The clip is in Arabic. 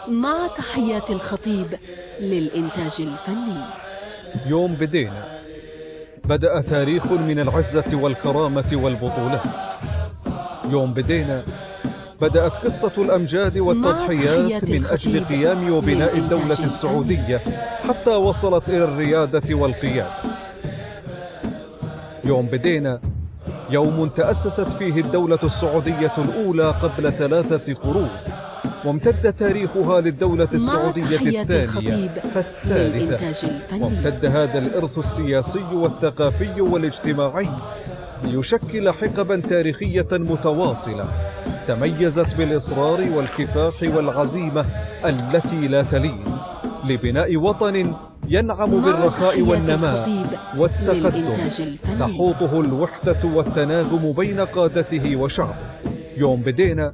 مع تحيات الخطيب للإنتاج الفني. يوم بدينا بدأ تاريخ من العزة والكرامة والبطولة. يوم بدينا بدأت قصة الأمجاد والتضحيات من أجل قيام وبناء الدولة السعودية حتى وصلت إلى الريادة والقيادة. يوم بدينا يوم تأسست فيه الدولة السعودية الأولى قبل 3 قرون، وامتد تاريخها للدولة السعودية الثانية فالثالثة، وامتد هذا الإرث السياسي والثقافي والاجتماعي ليشكل حقبا تاريخية متواصلة تميزت بالإصرار والكفاح والعزيمة التي لا تلين لبناء وطن ينعم بالرخاء والنماء والتقدم تحوطه الوحدة والتناغم بين قادته وشعبه. يوم بدينا